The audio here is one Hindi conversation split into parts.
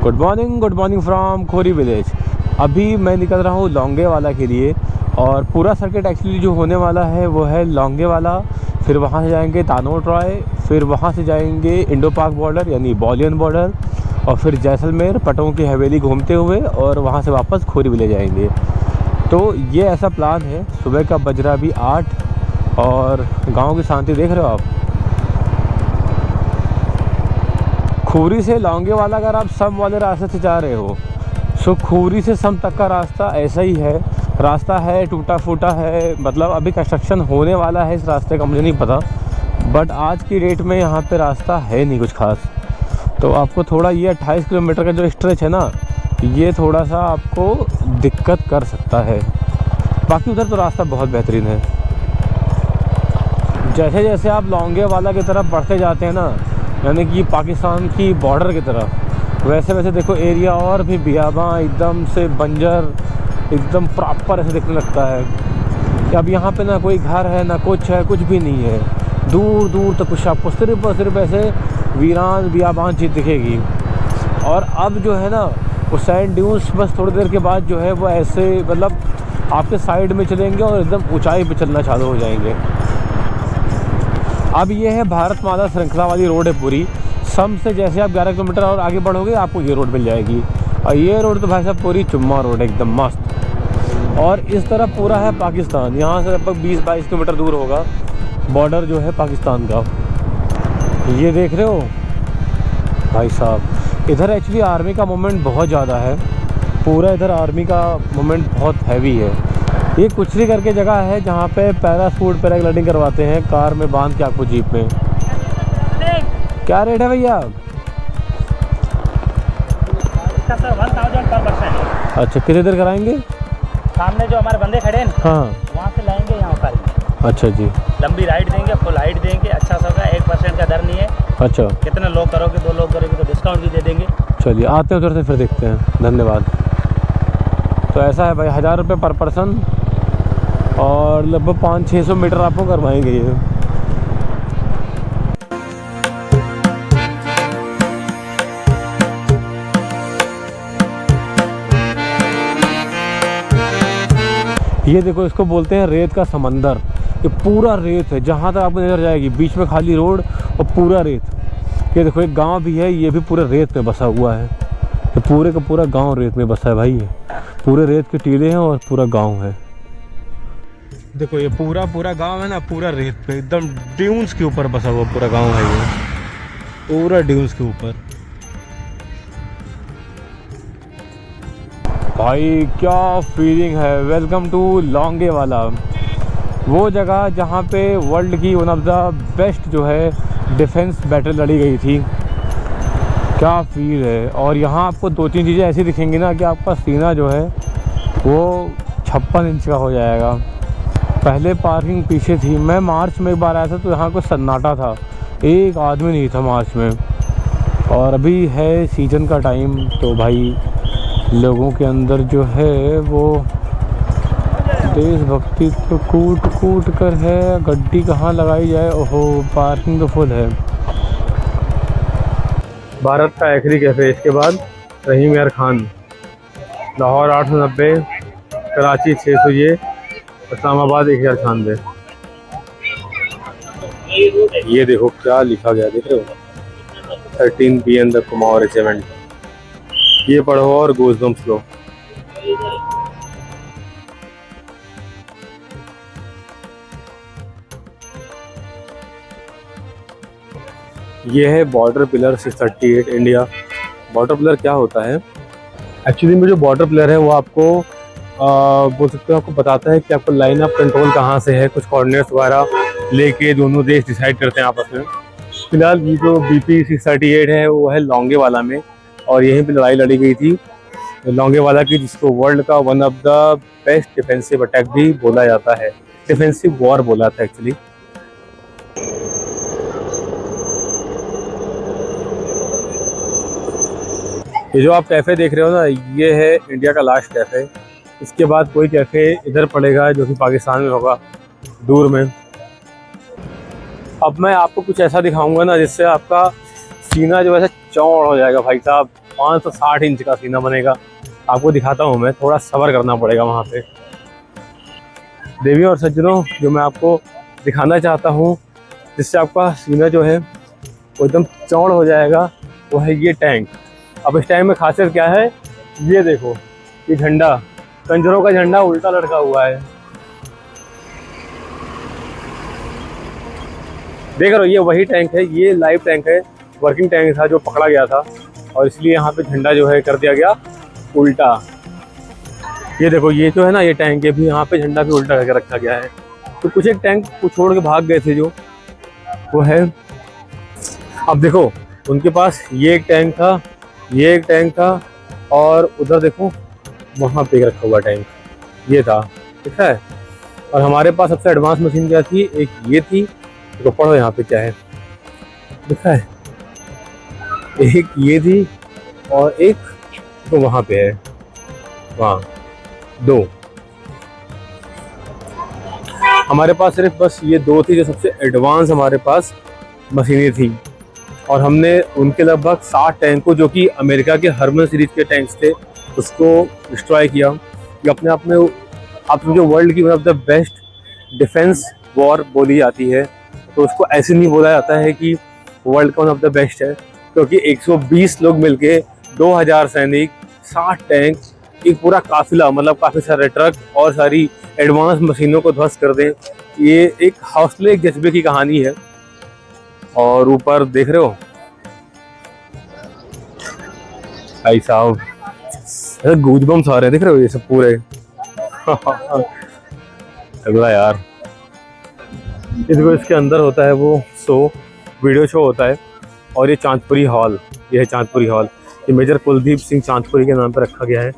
Good morning from Khori village. अभी मैं निकल रहा हूँ लौंगेवाला के लिए और पूरा सर्किट एक्चुअली जो होने वाला है वो है लौंगेवाला, फिर वहाँ से जाएंगे तानोट रॉय, फिर वहाँ से जाएंगे इंडो पाक बॉर्डर यानी बॉलियन बॉर्डर, और फिर जैसलमेर पटों की हवेली घूमते हुए और वहाँ से वापस खोरी विलेज आएंगे। तो ये ऐसा प्लान है। सुबह का बज रहा अभी 8 और गाँव की शांति देख रहे हो आप। खोरी से लौंगेवाला अगर आप सम वाले रास्ते से जा रहे हो सो खोरी से सम तक का रास्ता ऐसा ही है। रास्ता है टूटा फूटा है, मतलब अभी कंस्ट्रक्शन होने वाला है इस रास्ते का, मुझे नहीं पता, बट आज की डेट में यहाँ पे रास्ता है नहीं कुछ खास। तो आपको थोड़ा ये 28 किलोमीटर का जो स्ट्रेच है ना, ये थोड़ा सा आपको दिक्कत कर सकता है। बाकी उधर तो रास्ता बहुत बेहतरीन है। जैसे जैसे आप लौंगेवाला की तरफ बढ़ते जाते हैं ना, यानी कि पाकिस्तान की बॉर्डर की तरफ, वैसे वैसे देखो एरिया और भी बियाबां एकदम से बंजर एकदम प्रॉपर ऐसे दिखने लगता है कि अब यहाँ पे ना कोई घर है ना कुछ है, कुछ भी नहीं है। दूर दूर तक कुछ आपको सिर्फ और सिर्फ ऐसे वीरान बियाबान चीज़ दिखेगी। और अब जो है ना वो सैंड ड्यून्स बस थोड़ी देर के बाद जो है वो ऐसे मतलब आपके साइड में चलेंगे और एकदम ऊंचाई पे चलना चालू हो जाएंगे। अब ये है भारत माला श्रृंखला वाली रोड है पूरी। सम से जैसे आप 11 किलोमीटर और आगे बढ़ोगे आपको ये रोड मिल जाएगी, और ये रोड तो भाई साहब पूरी चुम्मा रोड है, एकदम मस्त। और इस तरफ पूरा है पाकिस्तान, यहाँ से लगभग 20-22 किलोमीटर दूर होगा बॉर्डर जो है पाकिस्तान का। ये देख रहे हो भाई साहब, इधर एक्चुअली आर्मी का मूवमेंट बहुत ज़्यादा है। पूरा इधर आर्मी का मूवमेंट बहुत हैवी है। ये कुचरी करके जगह है जहाँ पे पैराशूट पैराग्लाइडिंग करवाते हैं कार में बांध के आपको जीप में। क्या रेट है भैया? इसका सर 1000 पर पर्सन। अच्छा, कितने देर कराएंगे? सामने जो हमारे बंदे खड़े हैं हाँ, वहाँ से लाएंगे यहाँ उतारेंगे। अच्छा जी। लंबी राइड देंगे, फुल हाइट देंगे, अच्छा सा होगा, 1% का दर नहीं है। अच्छा, कितने लोग करोगे, 2 लोग करोगे तो डिस्काउंट भी दे देंगे। चलिए आते हैं उधर से फिर देखते हैं। धन्यवाद। तो ऐसा है भाई, 1000 रुपये पर पर्सन और लगभग 500-600 मीटर आपको करवाएंगे ये। ये देखो, इसको बोलते हैं रेत का समंदर। ये पूरा रेत है, जहाँ तक आपको नजर जाएगी, बीच में खाली रोड और पूरा रेत। ये देखो एक गांव भी है, ये भी पूरे रेत में बसा हुआ है। ये पूरे का पूरा गांव रेत में बसा है भाई। ये पूरे रेत के टीले हैं और पूरा गांव है। देखो ये पूरा गांव है ना, पूरा रेत पे एकदम ड्यून्स के ऊपर बसा हुआ पूरा गांव है। ये पूरा ड्यून्स के ऊपर। भाई क्या फीलिंग है। वेलकम टू लौंगेवाला, वो जगह जहाँ पे वर्ल्ड की वन ऑफ द बेस्ट जो है डिफेंस बैटल लड़ी गई थी। क्या फील है। और यहाँ आपको 2-3 चीज़ें ऐसी दिखेंगी ना कि आपका सीना जो है वो 56 इंच का हो जाएगा। पहले पार्किंग पीछे थी। मैं मार्च में एक बार आया था तो यहाँ को सन्नाटा था, एक आदमी नहीं था मार्च में। और अभी है सीजन का टाइम, तो भाई लोगों के अंदर जो है वो देशभक्ति तो कूट कूट कर है। गड्डी कहाँ लगाई जाए, ओहो पार्किंग तो फुल है। भारत का आखिरी कैफ़े, इसके बाद रहीम यार खान। लाहौर 890, कराची 600, इस्लामाबाद 1096। ये देखो क्या लिखा गया, देख रहे हो, 13 PM द कुमाऊं रेजिमेंट। ये पढ़ो और गूज़बम्प्स लो। ये है border pillar 638 India. Border pillar क्या होता है एक्चुअली में? जो बॉर्डर पिलर है वो आपको बोल सकते हो, आपको बताता है कि आपको लाइन ऑफ कंट्रोल कहाँ से है। कुछ कोऑर्डिनेट्स वगैरह लेके दोनों देश डिसाइड करते हैं आपस में। फिलहाल ये जो BP 638 है वो है लौंगेवाला में, और यहीं पे लड़ाई लड़ी गई थी लौंगेवाला की, जिसको वर्ल्ड का one of the best defensive attack भी बोला जाता है। डिफेंसिव वॉर बोला था एक्चुअली। ये जो आप कैफ़े देख रहे हो ना, ये है इंडिया का लास्ट कैफ़े। इसके बाद कोई कैफ़े इधर पड़ेगा जो कि पाकिस्तान में होगा, दूर में। अब मैं आपको कुछ ऐसा दिखाऊंगा ना जिससे आपका सीना जो है चौड़ हो जाएगा भाई साहब। 560 इंच का सीना बनेगा। आपको दिखाता हूँ मैं, थोड़ा सब्र करना पड़ेगा वहाँ पे। देवियों और सज्जनों, जो मैं आपको दिखाना चाहता हूँ जिससे आपका सीना जो है वो एकदम चौड़ हो जाएगा, वो है ये टैंक। अब इस टैंक में खासियत क्या है, ये देखो, ये झंडा, कंजरों का झंडा उल्टा लटका हुआ है। देख रहे हो, ये वही टैंक है, ये लाइव टैंक है, वर्किंग टैंक था जो पकड़ा गया था, और इसलिए यहाँ पे झंडा जो है कर दिया गया उल्टा। ये देखो, ये जो है ना, ये टैंक है भी, यहाँ पे झंडा भी उल्टा करके रखा गया है। तो कुछ एक टैंक को छोड़ के भाग गए थे जो, वो है। अब देखो, उनके पास ये एक टैंक था, ये एक टैंक था, और उधर देखो वहाँ पे रखा हुआ टैंक ये था, ठीक है। और हमारे पास सबसे एडवांस मशीन क्या थी, एक ये थी, तो पढ़ो यहाँ पे क्या है, ठीक है। एक ये थी और एक तो वहाँ पे है, वहाँ दो। हमारे पास सिर्फ बस ये दो थी जो सबसे एडवांस हमारे पास मशीनें थी, और हमने उनके लगभग 60 टैंक को, जो कि अमेरिका के हरमन सीरीज के टैंक्स थे, उसको डिस्ट्रॉय किया। ये अपने आप में आप समझो वर्ल्ड की one of the best defence war बोली जाती है। तो उसको ऐसे नहीं बोला जाता है कि वर्ल्ड का वन ऑफ द बेस्ट है, क्योंकि 120 लोग मिलके 2000 सैनिक, 60 टैंक, एक पूरा काफिला, मतलब काफ़ी सारे ट्रक और सारी एडवांस मशीनों को ध्वस्त कर दें, ये एक हौसले, एक जज्बे की कहानी है। और ऊपर देख रहे हो भाई साहब, गूजबम्स आ रहे हैं, देख रहे हो ये सब पूरे अगला यार। इसके अंदर होता है वो शो, वीडियो शो होता है। और ये चांदपुरी हॉल, ये है चांदपुरी हॉल, ये मेजर कुलदीप सिंह चांदपुरी के नाम पर रखा गया है।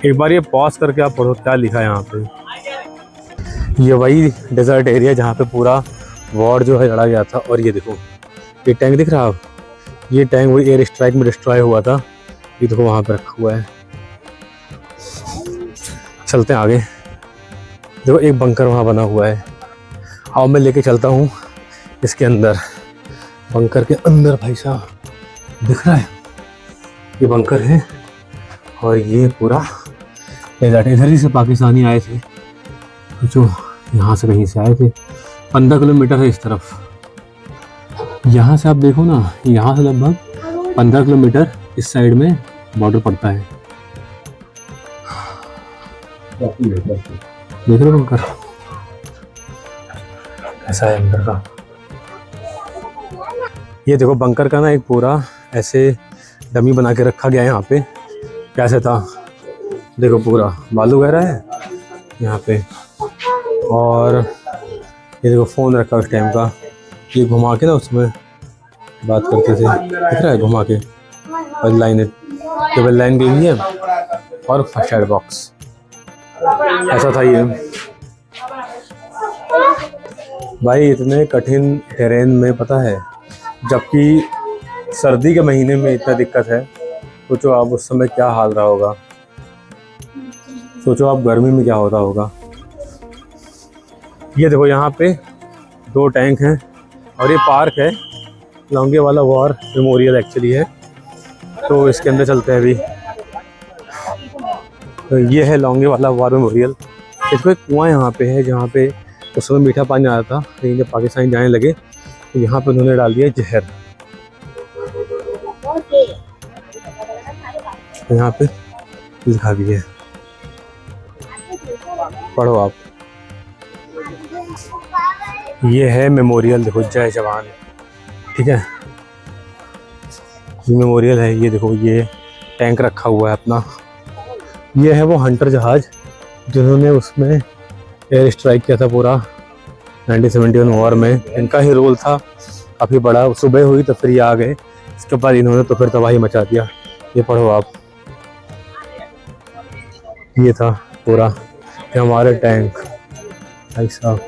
एक बार ये पॉज करके आप पढ़ो क्या लिखा है यहाँ पे। ये वही डेजर्ट एरिया जहाँ पे पूरा वॉर जो है लड़ा गया था। और ये देखो, ये टैंक दिख रहा है, ये टैंक वही एयर स्ट्राइक में डिस्ट्रॉय हुआ था, ये देखो वहाँ पे रखा हुआ है। चलते हैं आगे, देखो एक बंकर वहाँ बना हुआ है, आओ मैं लेके चलता हूँ इसके अंदर। बंकर के अंदर भाई साहब दिख रहा है, ये बंकर है, और ये पूरा डेजर्ट। इधर ही से पाकिस्तानी आए थे, जो यहाँ से कहीं से आए थे। 15 किलोमीटर है इस तरफ, यहाँ से आप देखो ना, यहाँ से लगभग 15 किलोमीटर इस साइड में बॉर्डर पड़ता है। देख रहे हो बंकर ऐसा है अंदर का। ये देखो बंकर का ना एक पूरा ऐसे डमी बना के रखा गया है यहाँ पे, कैसे था देखो, पूरा बालू वगैरह है यहाँ पे। और ये देखो फ़ोन रखा उस टाइम का, ये घुमा के ना उसमें बात करते थे, दिख रहा है घुमा के। और लाइन, केबल लाइन गई हुई है, और फर्स्ट एड बॉक्स, ऐसा था ये भाई। इतने कठिन टेरेन में पता है, जबकि सर्दी के महीने में इतना दिक्कत है, सोचो आप उस समय क्या हाल रहा होगा, सोचो आप गर्मी में क्या होता होगा। ये देखो यहाँ पे 2 टैंक हैं, और ये पार्क है, लोंगेवाला वॉर मेमोरियल एक्चुअली है। तो इसके अंदर चलते हैं अभी। तो ये है लोंगेवाला वॉर मेमोरियल। इसको एक कुआं यहाँ पे है, जहाँ पे उस समय मीठा पानी आया था, लेकिन जब पाकिस्तानी जाने लगे तो यहाँ पे उन्होंने डाल दिया जहर। यहाँ पे लिखा भी है, पढ़ो आप। ये है मेमोरियल, देखो जय जवान, ठीक है, ये मेमोरियल है। ये देखो ये टैंक रखा हुआ है अपना। ये है वो हंटर जहाज जिन्होंने उसमें एयर स्ट्राइक किया था पूरा 1971 वॉर में, इनका ही रोल था काफ़ी बड़ा। सुबह हुई तो फिर ये आ गए, इसके बाद इन्होंने तो फिर तबाही मचा दिया। ये पढ़ो आप, ये था पूरा, ये हमारे टैंक भाई साहब।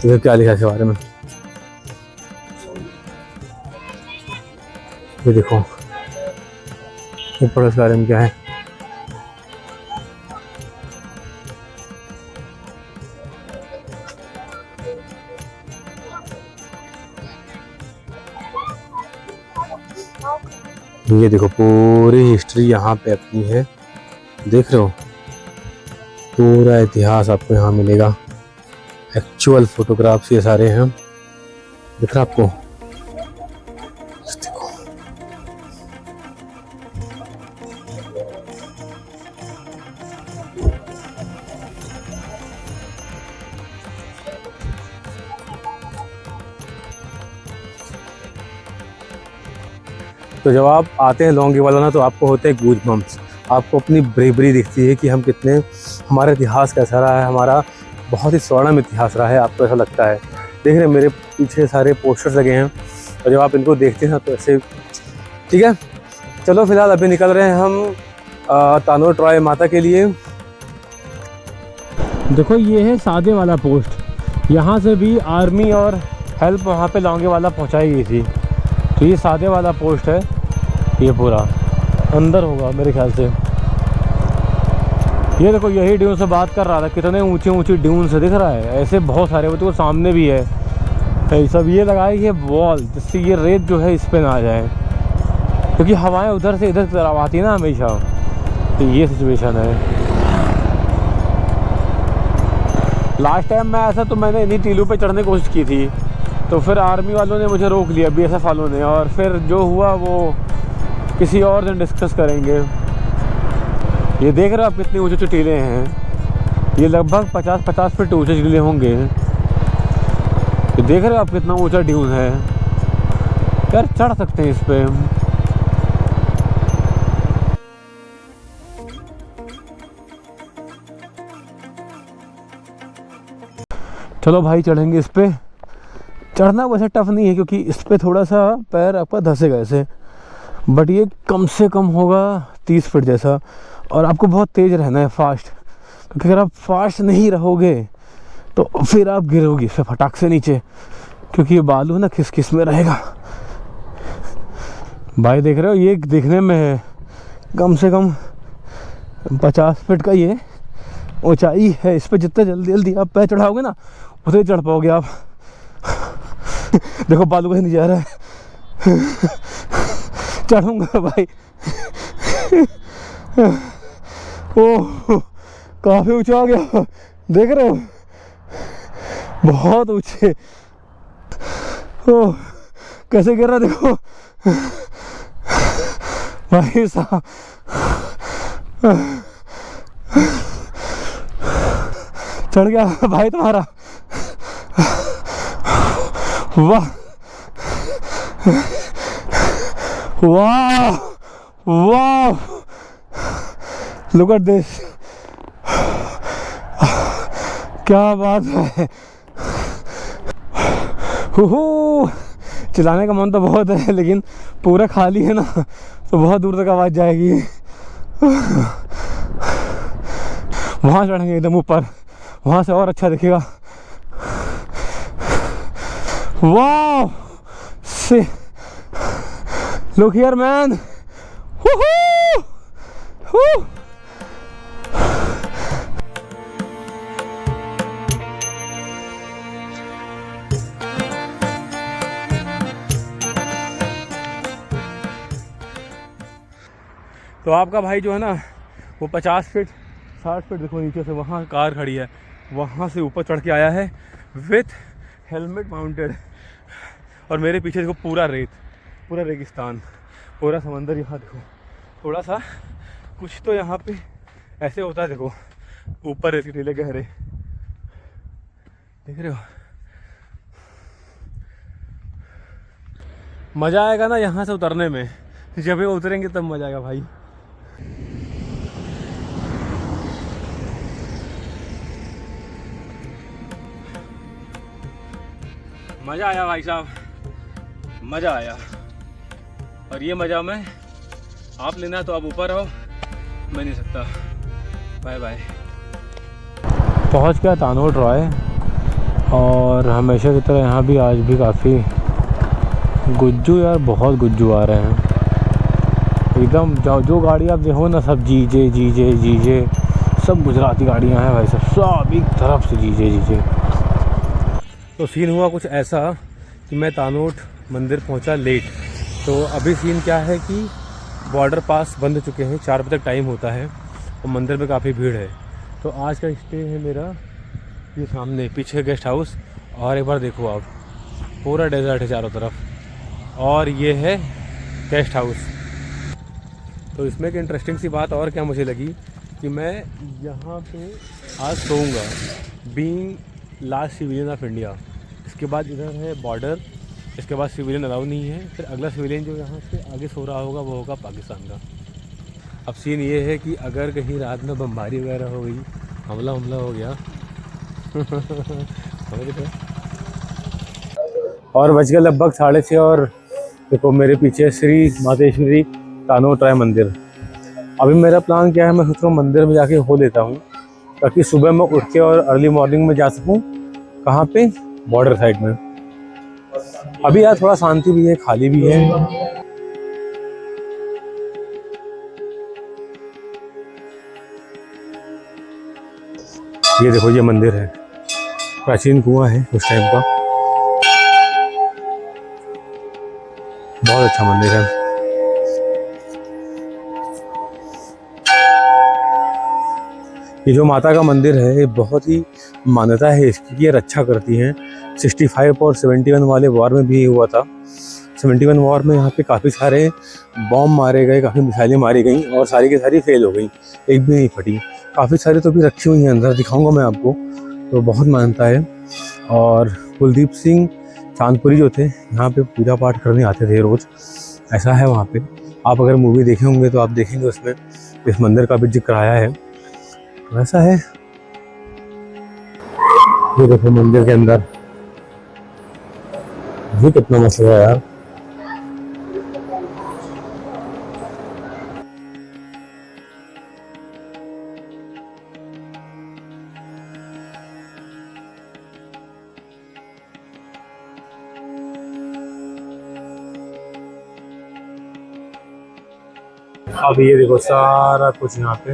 तो क्या लिखा है इसके बारे में, ये देखो, ये पढ़ो इसके बारे में क्या है। ये देखो पूरी हिस्ट्री यहाँ पे अपनी है, देख रहे हो, पूरा इतिहास आपको यहाँ मिलेगा। एक्चुअल फोटोग्राफ्स ये सारे हैं, दिख रहा आपको। देखो तो जब आप आते हैं लोंगेवाला ना, तो आपको होते हैं गूज बम्प्स। आपको अपनी ब्रेवरी दिखती है कि हम कितने, हमारा इतिहास कैसा रहा है, हमारा बहुत ही स्वर्णिम इतिहास रहा है, आपको ऐसा लगता है। देख रहे हैं मेरे पीछे सारे पोस्टर्स लगे हैं, और जब आप इनको देखते हैं तो ऐसे, ठीक है। चलो फिलहाल अभी निकल रहे हैं हम तानोट रॉय माता के लिए। देखो ये है सादे वाला पोस्ट, यहाँ से भी आर्मी और हेल्प वहाँ पे लोंगेवाला पहुँचाई गई थी। तो ये सादे वाला पोस्ट है, ये पूरा अंदर होगा मेरे ख्याल से। ये देखो यही ड्यून से बात कर रहा था, कितने ऊंची ऊंची ड्यून से दिख रहा है, ऐसे बहुत सारे, वो तो सामने भी है सब। ये लगाई है वॉल, जिससे ये रेत जो है इस पे ना आ जाए, क्योंकि हवाएं उधर से इधर तरफ आती है ना हमेशा। तो ये सिचुएशन है। लास्ट टाइम मैं ऐसा, तो मैंने इन्हीं टीलों पे चढ़ने की कोशिश की थी, तो फिर आर्मी वालों ने मुझे रोक लिया, BSF वालों ने, और फिर जो हुआ वो किसी और दिन डिस्कस करेंगे। ये देख रहे हो आप कितनी ऊंचे टीले हैं, ये लगभग 50 फीट ऊंचे टीले होंगे। ये देख रहे हो आप कितना ऊंचा ड्यून है यार, चढ़ सकते हैं इस पे। चलो भाई चढ़ेंगे इस पे। चढ़ना वैसे टफ नहीं है, क्योंकि इस पे थोड़ा सा पैर आपका धंसेगा ऐसे, बट ये कम से कम होगा 30 फीट जैसा, और आपको बहुत तेज़ रहना है, फास्ट, क्योंकि अगर आप फास्ट नहीं रहोगे तो फिर आप गिरोगे इससे फटाक से नीचे, क्योंकि ये बालू ना खिस में रहेगा। भाई देख रहे हो, ये देखने में है कम से कम 50 फीट का ये ऊंचाई है। इस पर जितना जल्दी आप पैर चढ़ाओगे ना, उतने चढ़ पाओगे आप। देखो बालू कहीं नहीं जा रहा है। चढ़ूंगा भाई। ओह काफी ऊंचा आ गया, देख रहे हो, बहुत ऊंचे। ओह कैसे गिर रहा देखो भाई साहब। चढ़ गया भाई तुम्हारा, वाह वाह वाह, लुक एट दिस, क्या बात है। चिल्लाने का मन तो बहुत है, लेकिन पूरा खाली है ना, तो बहुत दूर तक आवाज़ जाएगी। वहाँ चढ़ेंगे एकदम ऊपर, वहाँ से और अच्छा दिखेगा। वाह से लुक हियर मैन। तो आपका भाई जो है ना, वो 50 फीट 60 फीट देखो नीचे से, वहाँ कार खड़ी है, वहाँ से ऊपर चढ़ के आया है विथ हेलमेट माउंटेड। और मेरे पीछे देखो पूरा रेत, पूरा रेगिस्तान, पूरा समंदर। यहाँ देखो थोड़ा सा कुछ तो यहाँ पे ऐसे होता है, देखो ऊपर रेत के टीले गहरे, देख रहे हो। मज़ा आएगा ना यहाँ से उतरने में, जब ये उतरेंगे तब मज़ा आएगा भाई। मज़ा आया भाई साहब, मज़ा आया। और ये मज़ा मैं आप लेना तो आप ऊपर आओ, मैं नहीं सकता। Bye bye. पहुंच गया तानोट रॉय, और हमेशा की तरह यहाँ भी आज भी काफ़ी गुज्जू, यार बहुत गुज्जू आ रहे हैं एकदम। जो गाड़ी आप देखो ना, सब जीजे जीजे जीजे, सब गुजराती गाड़ियाँ हैं भाई साहब, सब एक तरफ से जीजे जीजे। तो सीन हुआ कुछ ऐसा कि मैं तानोट मंदिर पहुंचा लेट। तो अभी सीन क्या है कि बॉर्डर पास बंद चुके हैं, 4 बजे तक टाइम होता है और मंदिर में काफ़ी भीड़ है। तो आज का स्टे है मेरा ये सामने पीछे गेस्ट हाउस, और एक बार देखो आप पूरा डेजर्ट है चारों तरफ, और ये है गेस्ट हाउस। तो इसमें एक इंटरेस्टिंग सी बात और क्या मुझे लगी कि मैं यहाँ पे आज सोऊंगा, being last civilian of India. इसके बाद इधर है बॉर्डर, इसके बाद सिविलियन अलाउ नहीं है, फिर अगला सिविलियन जो यहाँ से आगे सो रहा होगा वो होगा पाकिस्तान का। अब सीन ये है कि अगर कहीं रात में बमबारी वगैरह हो गई, हमला हो गया और बज गया लगभग 6:30 और देखो मेरे पीछे श्री मातेश्वरी कान्हो ट्राई मंदिर। अभी मेरा प्लान क्या है, मैं सोच रहा हूँ मंदिर में जाके हो लेता हूँ ताकि सुबह मैं उठ के और अर्ली मॉर्निंग में जा सकूँ। कहाँ पे? बॉर्डर साइड में। अभी यार थोड़ा शांति भी है, खाली भी है। ये देखो ये मंदिर है, प्राचीन कुआं है उस टाइम का, बहुत अच्छा मंदिर है। ये जो माता का मंदिर है ये बहुत ही मान्यता है इसकी कि ये रक्षा करती हैं। 65 और 71 वाले वॉर में भी हुआ था। 71 वॉर में यहाँ पे काफ़ी सारे बॉम्ब मारे गए, काफ़ी मिसाइलें मारी गई और सारी की सारी फेल हो गई, एक भी नहीं फटी। काफ़ी सारी तो भी रखी हुई हैं अंदर, दिखाऊंगा मैं आपको। तो बहुत मान्यता है। और कुलदीप सिंह चांदपुरी जो थे यहाँ पे पूजा पाठ करने आते थे रोज़, ऐसा है वहाँ पे। आप अगर मूवी देखे होंगे तो आप देखेंगे उसमें इस मंदिर का भी जिक्र आया है, वैसा है। ये देखो मंदिर के अंदर ये कितना मस्त है यार। अब ये देखो सारा कुछ यहाँ पे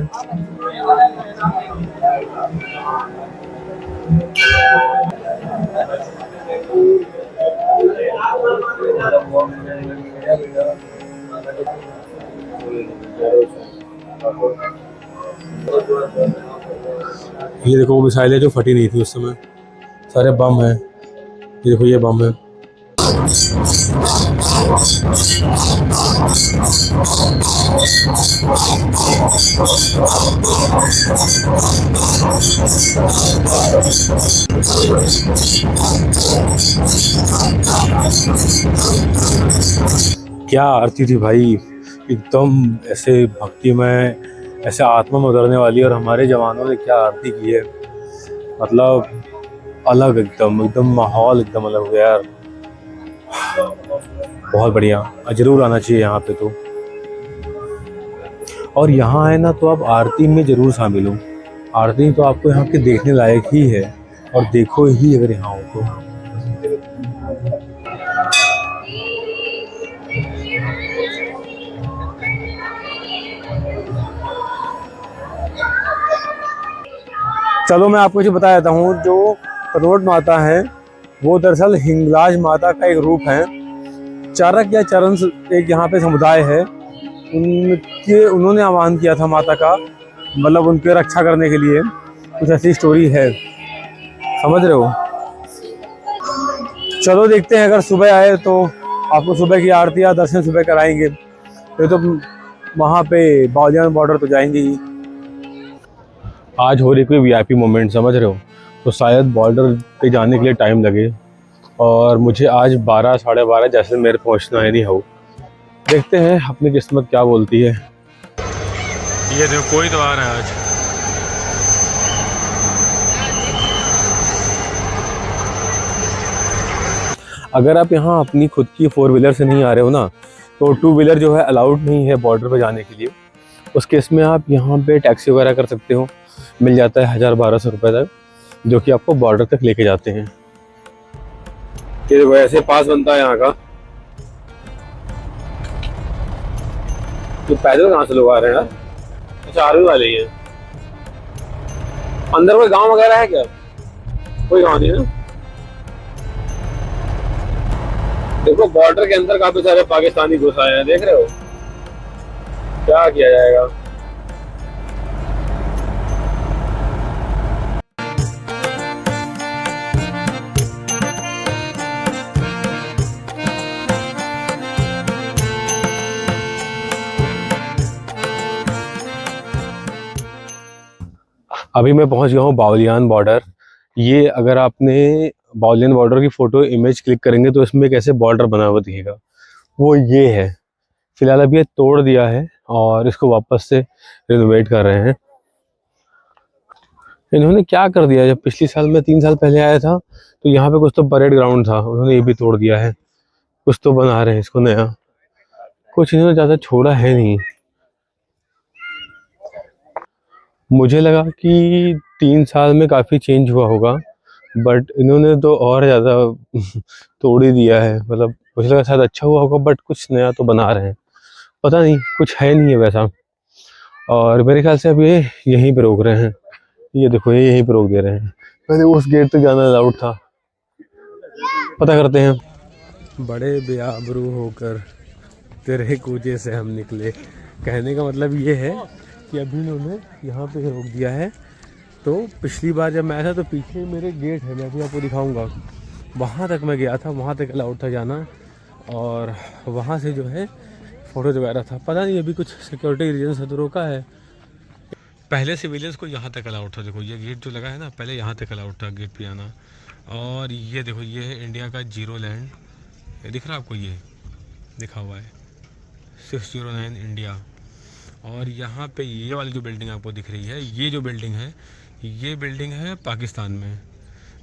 ये देखो वो मिसाइलें जो फटी नहीं थी उस समय, सारे बम हैं। ये देखो ये बम है। क्या आरती थी भाई, एकदम ऐसे भक्ति में, ऐसे आत्मा में उतरने वाली। और हमारे जवानों ने क्या आरती की है, मतलब अलग, एकदम माहौल एकदम अलग हो गया यार। बहुत बढ़िया, जरूर आना चाहिए यहाँ पे तो। और यहाँ है ना तो आप आरती में जरूर शामिल हो। आरती तो आपको यहाँ के देखने लायक ही है, और देखो ही अगर यहाँ हो तो। चलो मैं आपको जो बता देता हूँ, जो कनोट माता है वो दरअसल हिंगलाज माता का एक रूप है। चारक या चरण एक यहाँ पे समुदाय है, उन्होंने आह्वान किया था माता का, मतलब उनके रक्षा करने के लिए। कुछ ऐसी स्टोरी है, समझ रहे हो। चलो देखते हैं, अगर सुबह आए तो आपको सुबह की आरती या दर्शन सुबह कराएंगे। फिर तो वहाँ पे बाउलियान बॉर्डर तो जाएंगे ही। आज हो रही कोई वीआईपी मोमेंट, समझ रहे हो, तो शायद बॉर्डर पे जाने के लिए टाइम लगे। और मुझे आज 12 साढ़े 12 जैसे मेरे पहुंचना है। नहीं हो, देखते हैं अपनी किस्मत क्या बोलती है। ये देखो कोई तो आ रहा है आज। अगर आप यहाँ अपनी खुद की 4 व्हीलर से नहीं आ रहे हो ना, तो 2 व्हीलर जो है अलाउड नहीं है बॉर्डर पे जाने के लिए। उस केस में आप यहाँ पे टैक्सी वगैरह कर सकते हो, मिल जाता है 1000-1200 रुपये तक, जो कि आपको बॉर्डर तक लेके जाते हैं। ये देखो ऐसे पास बनता है यहाँ का। तो पैदल कहाँ से लोग आ रहे हैं यार? अच्छा आर्मी वाले ही हैं। अंदर कोई गांव वगैरह है क्या? कोई गांव नहीं है। देखो बॉर्डर के अंदर काफी सारे पाकिस्तानी घुस आए हैं, देख रहे हो। क्या किया जाएगा। अभी मैं पहुंच गया हूँ बावलियान बॉर्डर। ये अगर आपने बावलियान बॉर्डर की फ़ोटो इमेज क्लिक करेंगे तो इसमें कैसे बॉर्डर बना हुआ दिखेगा, वो ये है। फिलहाल अभी ये तोड़ दिया है और इसको वापस से रिनोवेट कर रहे हैं। इन्होंने क्या कर दिया, जब पिछली साल मैं 3 साल पहले आया था तो यहाँ पे कुछ तो परेड ग्राउंड था, उन्होंने ये भी तोड़ दिया है। कुछ तो बना रहे हैं इसको नया, कुछ इन्होंने ज़्यादा छोड़ा है नहीं। मुझे लगा कि 3 साल में काफ़ी चेंज हुआ होगा, बट इन्होंने तो और ज़्यादा तोड़ ही दिया है। मतलब मुझे लगा शायद अच्छा हुआ होगा, बट कुछ नया तो बना रहे हैं, पता नहीं कुछ है नहीं है वैसा। और मेरे ख्याल से अब ये यहीं पे रोक रहे हैं। ये देखो, ये यहीं पे रोक दे रहे हैं। पहले उस गेट तक जाना अलाउड था, पता करते हैं। बड़े बेआबरू होकर तेरे कूचे से हम निकले। कहने का मतलब ये है कि अभी इन्होंने यहाँ पे रोक दिया है। तो पिछली बार जब मैं आया था तो पीछे मेरे गेट है, मैं भी आपको दिखाऊंगा, वहाँ तक मैं गया था, वहाँ तक अलाउड था जाना। और वहाँ से जो है फ़ोटोज वगैरह था। पता नहीं अभी कुछ सिक्योरिटी रीजन से तो रोका है। पहले सिविलियंस को यहाँ तक अलाउड था। देखो ये गेट जो लगा है ना, पहले यहाँ तक अलाउड था गेट पे आना। और ये देखो, ये है इंडिया का जीरो लैंड, ये दिख रहा है आपको, ये लिखा हुआ है 609 इंडिया। और यहाँ पे ये वाली जो बिल्डिंग आपको दिख रही है, ये जो बिल्डिंग है, ये बिल्डिंग है पाकिस्तान में।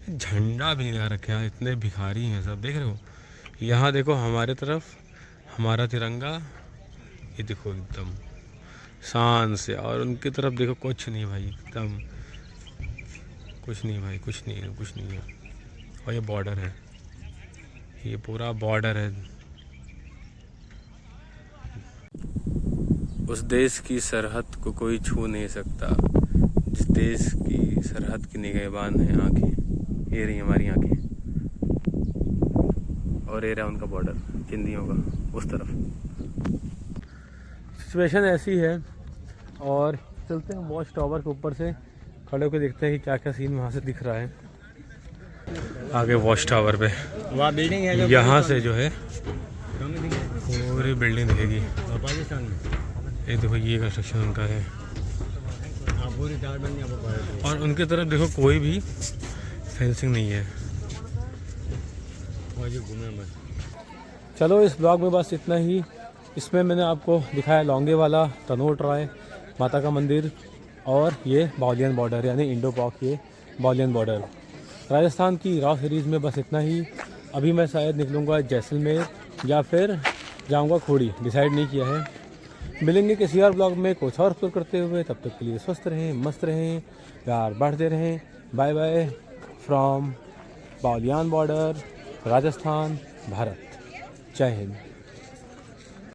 झंडा भी नहीं लगा रखे हैं, इतने भिखारी हैं सब, देख रहे हो। यहाँ देखो हमारे तरफ हमारा तिरंगा, ये देखो एकदम शान से, और उनकी तरफ देखो कुछ नहीं भाई, एकदम कुछ नहीं भाई, कुछ नहीं है, कुछ नहीं है। और ये बॉर्डर है, ये पूरा बॉर्डर है। उस देश की सरहद को कोई छू नहीं सकता, जिस देश की सरहद की निगहबान है आंखें। ये रही हमारी आंखें, और ये रहा उनका बॉर्डर चिंदियों का उस तरफ। सिचुएशन ऐसी है। और चलते हैं वॉच टावर के ऊपर से, खड़े होकर देखते हैं कि क्या क्या सीन वहाँ से दिख रहा है। आगे वॉच टावर पे वहाँ बिल्डिंग है, यहाँ से जो है पूरी बिल्डिंग दिखेगी। पाकिस्तान में ये देखो, ये कंस्ट्रक्शन उनका है। पूरी चार बन, और उनकी तरफ देखो कोई भी फेंसिंग नहीं है। चलो इस ब्लॉग में बस इतना ही। इसमें मैंने आपको दिखाया लौंगे वाला, तनोट राय माता का मंदिर, और ये बावलियान बॉर्डर यानी इंडो पाक, ये बावलियान बॉर्डर। राजस्थान की रॉ सीरीज़ में बस इतना ही। अभी मैं शायद निकलूँगा जैसलमेर या फिर जाऊँगा खोड़ी, डिसाइड नहीं किया है। मिलेंगे किसी और ब्लॉग में कुछ और एक्सप्लोर करते हुए। तब तक के लिए स्वस्थ रहें, मस्त रहें, प्यार बढ़ते रहें। Bye bye from Bawaliyan border, Rajasthan, Bharat. Jai Hind.